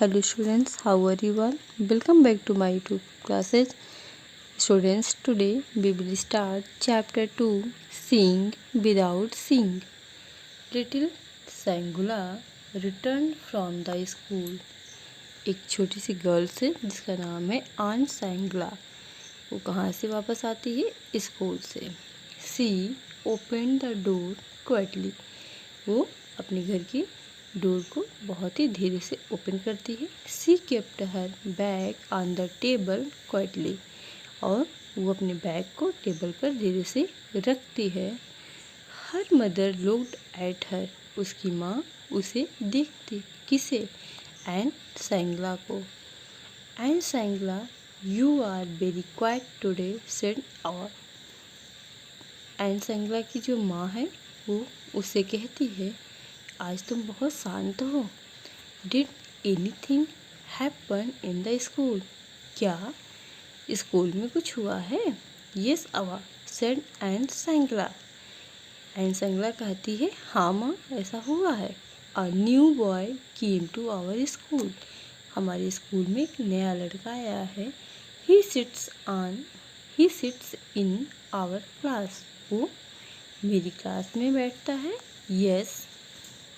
Hello students, how are you all? Welcome back to my YouTube classes. Students, today we will start chapter 2, Seeing Without Seeing. Little Sangula returned from the school. एक छोटी सी girls है जिसका नाम है आन सैंगला। वो कहाँ से वापस आती है? स्कूल से। सी ओपन द डोर क्वाइटली। वो अपने घर की डोर को बहुत ही धीरे से ओपन करती है। She kept her bag on the table quietly. और वो अपने बैग को टेबल पर धीरे से रखती है। Her mother looked at her. उसकी माँ उसे देखती। किसे? एंड सैंगला को। An Sangla, you are very quiet today said Ava. An Sangla की जो माँ है वो उससे कहती है, आज तुम बहुत शांत हो। Did anything happen in the school? क्या स्कूल में कुछ हुआ है? Yes Ava said and Sangla. And Sangla कहती है, हाँ माँ, ऐसा हुआ है। A new boy came to our school. हमारे स्कूल में एक नया लड़का आया है। He sits in our class. वो मेरी क्लास में बैठता है। Yes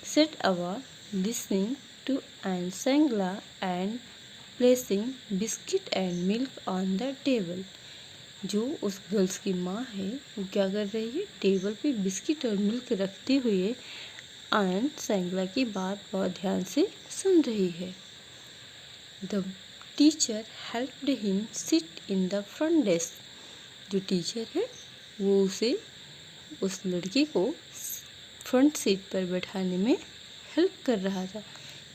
said Ava, listening to Aunt Sangla and placing biscuit and milk on the table. जो उस गर्ल्स की माँ है वो क्या कर रही है? टेबल पे बिस्किट और मिल्क रखते हुए आंट सैंगला की बात बहुत ध्यान से सुन रही है। The teacher helped him sit in the front desk. जो टीचर है वो उस लड़के को फ्रंट सीट पर बैठाने में हेल्प कर रहा था।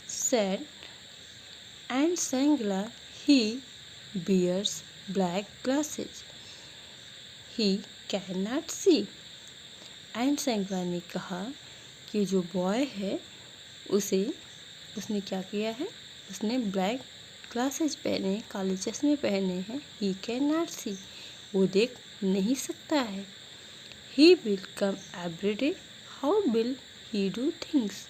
Said An Sangla, he wears black glasses, he can not see. An Sangla ने कहा कि जो बॉय है उसने क्या किया है? उसने ब्लैक ग्लासेज पहने, काले चश्मे पहने हैं। ही कैन नॉट सी, वो देख नहीं सकता है। He will come every day. How will he do things?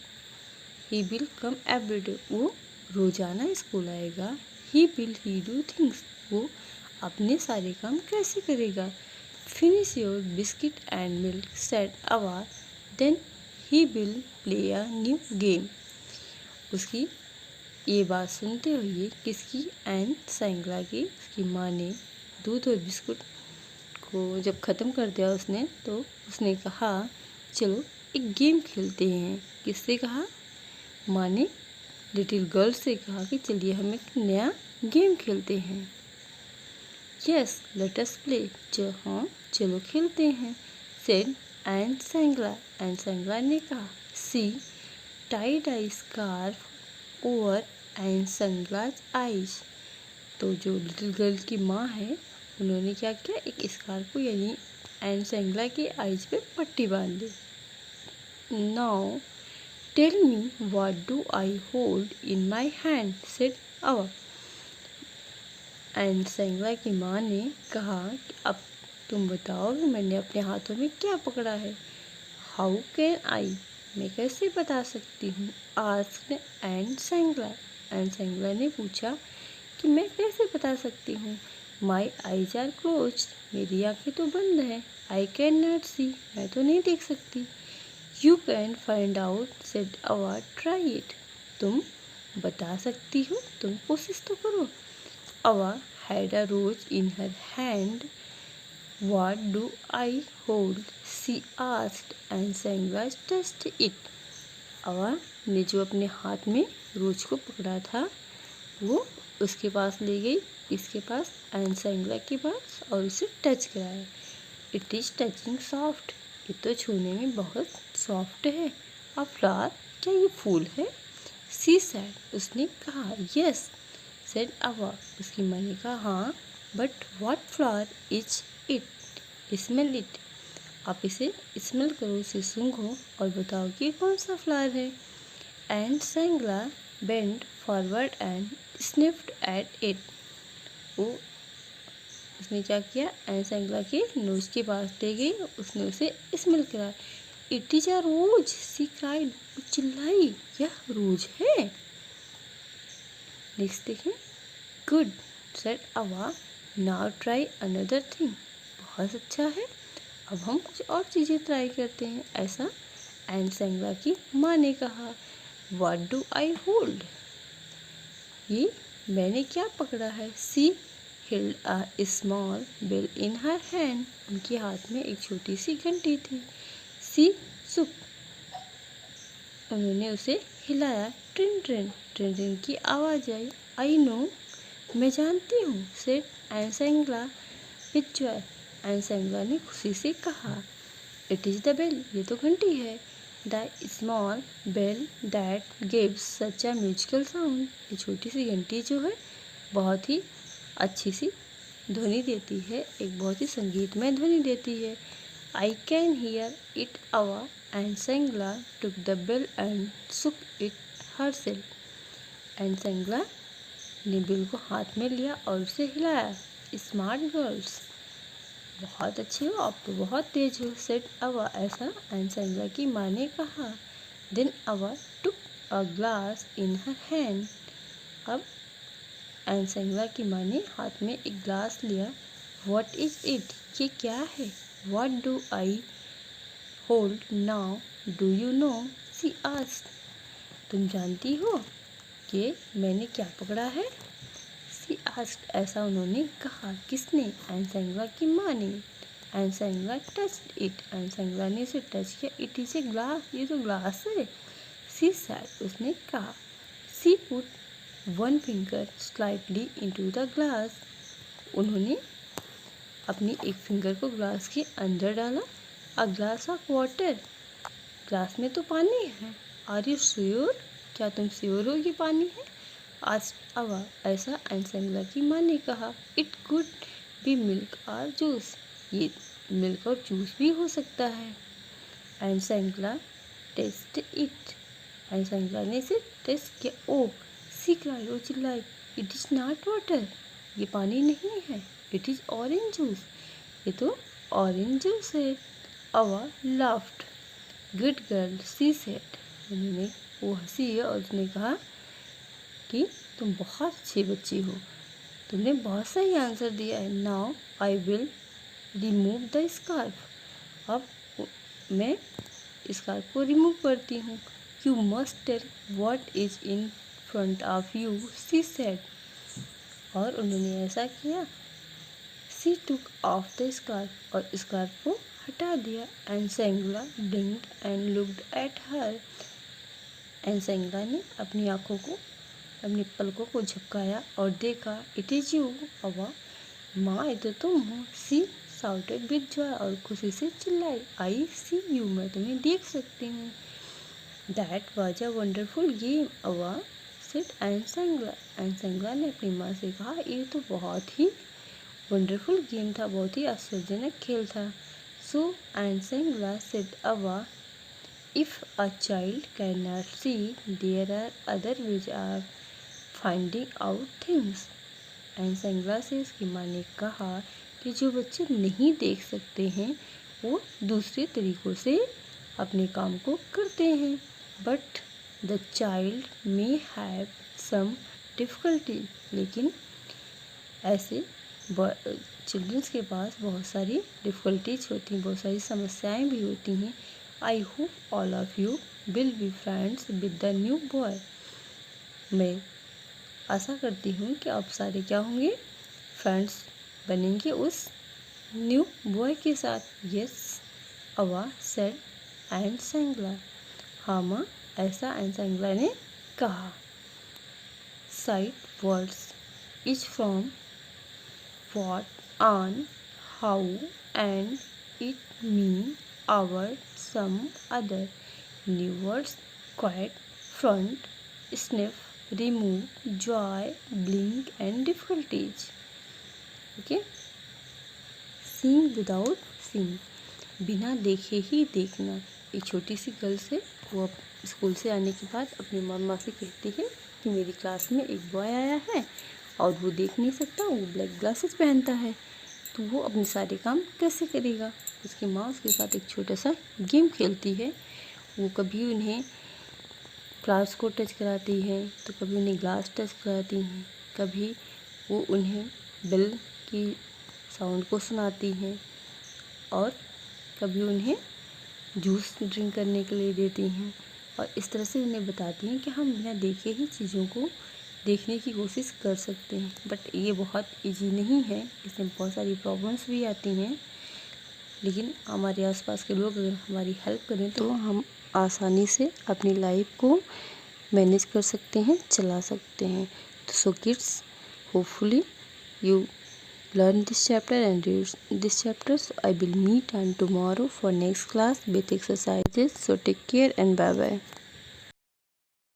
He will come every day, वो रोजाना स्कूल आएगा। ही डू थिंग्स, वो अपने सारे काम कैसे करेगा? Finish your biscuit and milk said Ava, then he will play a new game. उसकी ये बात सुनते हुए किसकी? एंड सैंगला की। उसकी माँ ने दूध और बिस्कुट को जब ख़त्म कर दिया उसने, तो उसने कहा, चलो एक गेम खेलते हैं। किससे कहा? माँ ने लिटिल गर्ल से कहा कि चलिए हम एक नया गेम खेलते हैं। Yes let us play. हाँ चलो खेलते हैं। Said and Sangla. And Sangla ने कहा। She tied a scarf over An Sangla's eyes. तो जो लिटिल गर्ल की माँ है उन्होंने क्या किया? एक स्कार्फ को यानी एंड सैंगला की आईज पे पट्टी बांध दी। Now tell me what do I hold in my hand said Ava. An Sangla की माँ ने कहा कि अब तुम बताओ कि मैंने अपने हाथों में क्या पकड़ा है। हाउ कैन आई, मैं कैसे बता सकती हूँ? Asked An Sangla. And Sangla ने पूछा कि मैं कैसे बता सकती हूँ? माई आईज आर क्लोज्ड, मेरी आँखें तो बंद हैं। आई कैन नॉट सी, मैं तो नहीं देख सकती। You can find out said Ava, try it, तुम बता सकती हो, तुम कोशिश तो करो। Ava had a rose in her hand. What do I hold she asked An Sangla touched it. Ava ने जो अपने हाथ में रोज को पकड़ा था वो उसके पास ले गई, इसके पास एंड सैंगला के पास, और उसे टच कराया। इट इज़ टचिंग सॉफ्ट, ये तो छूने में बहुत सॉफ्ट है। अ फ्लावर, क्या ये फूल है? सी सैड, उसने कहा। यस सेड अवा, उसकी माँ ने कहा, हाँ, but what flower is it? Smell it, आप इसे स्मेल करो, इसे सूंघो और बताओ कि कौन सा फ्लावर है। An Sangla bent forward and sniffed at it. वो उसने क्या किया? एंड सैंगला के नोज के पास ले गई, उसने उसे स्मेल करा। It is a rose, she cried, चिल्लाई, यह रोज है। नेक्स्ट देखें, good said Ava, now try another thing. बहुत अच्छा है, अब हम कुछ और चीज़ें ट्राई करते हैं, ऐसा एन सेंगला की माँ ने कहा। व्हाट डू आई होल्ड, ये मैंने क्या पकड़ा है। She held a small bell in her hand, उनके हाथ में एक छोटी सी घंटी थी। सी सुक, उन्होंने उसे हिलाया। ट्रिन ट्रिन, ट्रिन ट्रिन की आवाज़ आई। आई नो, मैं जानती हूँ, said An Sangla with joy, An सेंगला ने खुशी से कहा। इट इज़ द बेल, ये तो घंटी है। The small bell that gives such a musical sound, ये छोटी सी घंटी जो है बहुत ही अच्छी सी ध्वनि देती है, एक बहुत ही संगीतमय ध्वनि देती है। I can hear it Ava, An Sangla took the bell and shook it herself. An Sangla ने बेल को हाथ में लिया और उसे हिलाया। स्मार्ट गर्ल्स, बहुत अच्छी हो, आप तो बहुत तेज हो, सेड अवा, ऐसा एन सेंगला की माँ ने कहा। Then Ava took a glass in her hand, अब एन सेंगला की माँ ने हाथ में एक ग्लास लिया। व्हाट इज इट, ये क्या है। What do I hold now, do you know, she asked, तुम जानती हो कि मैंने क्या पकड़ा है। सी आस्क्ड, ऐसा उन्होंने कहा। किसने, एन सेंगला की माँ ने। एन सेंगला टच्ड इट, एन सेंगला ने इसे टच किया। इट इज़ ए ग्लास, ये तो ग्लास है। सी सैड, उसने कहा। She put one finger slightly into the glass, उन्होंने अपनी एक फिंगर को ग्लास के अंदर डाला। A glass of water, glass में तो पानी है। आर यू श्योर, क्या तुम श्योर हो कि पानी है। आज अवा, ऐसा एन सेंगला की माँ ने कहा। इट कुड बी मिल्क और जूस, ये मिल्क और जूस भी हो सकता है। एन सेंगला टेस्ट इट, एन सेंगला ने इसे टेस्ट किया। ओ, सी क्राइड, वो चिल्लाई। इट इज़ नॉट वाटर, ये पानी नहीं है। इट इज़ ऑरेंज जूस, ये तो ऑरेंज जूस है। अवा laughed. Good girl, she said, उन्होंने वो हंसी और उसने कहा कि तुम बहुत अच्छी बच्ची हो, तुमने बहुत सही आंसर दिया है। Now I will remove the scarf, अब मैं स्कार्फ को रिमूव करती हूँ। You must tell what is in front of you, she said, और उन्होंने ऐसा किया। She took off the scarf, और स्कार्फ को हटा दिया। An Sangla blinked and looked at her, An Sangla ने अपनी आँखों को, अपनी पलकों को झपकाया और देखा। इट इज़ यू अवा, माँ ये तो तुम हो। सी साउटेड विद जॉय, और खुशी से चिल्लाई। आई सी यू, मैं तुम्हें देख सकती हूँ। That was a wonderful game अवा, सेड एन सेंगला, एन सेंगला ने अपनी माँ से कहा, ये तो बहुत ही वंडरफुल गेम था, बहुत ही आश्चर्यजनक खेल था। So An Sangla said Ava, if a child can not see, there are other ways of finding out things. An Sangla से उसकी माँ ने कहा कि जो बच्चे नहीं देख सकते हैं वो दूसरे तरीक़ों से अपने काम को करते हैं। But the child may have some difficulty, लेकिन ऐसे चिल्ड्रंस के पास बहुत सारी डिफ़िकल्टीज होती हैं, बहुत सारी समस्याएं भी होती हैं। I hope all of you will be friends with the new boy, मैं आशा करती हूँ कि आप सारे क्या होंगे, फ्रेंड्स बनेंगे उस न्यू बॉय के साथ। यस अवा सेड एन सेंगला, हाँ माँ, ऐसा एन सेंगला ने कहा। Sight words is from what, on, how, and, it, mean, our, some, other. New words quite, front, sniff, remove, joy, blink and difficulties. Okay, seeing without seeing, बिना देखे ही देखना। एक छोटी सी गर्ल है, वो स्कूल से आने के बाद अपनी मम्मा से कहती है कि मेरी क्लास में एक बॉय आया है और वो देख नहीं सकता, वो ब्लैक ग्लासेस पहनता है, तो वो अपने सारे काम कैसे करेगा। उसकी माँ उसके साथ एक छोटा सा गेम खेलती है। वो कभी उन्हें फ्लावर्स को टच कराती हैं, तो कभी उन्हें ग्लास टच कराती हैं, कभी वो उन्हें बेल की साउंड को सुनाती हैं और कभी उन्हें जूस ड्रिंक करने के लिए देती हैं। और इस तरह से उन्हें बताती हैं कि हम बिना देखे ही चीज़ों को देखने की कोशिश कर सकते हैं। बट ये बहुत इजी नहीं है, इसमें बहुत सारी प्रॉब्लम्स भी आती हैं, लेकिन हमारे आसपास के लोग अगर हमारी हेल्प करें तो हम आसानी से अपनी लाइफ को मैनेज कर सकते हैं, चला सकते हैं। तो so kids, hopefully you learn this chapter and read this chapter. So I will meet and tomorrow for next class with exercises. So take care and bye bye.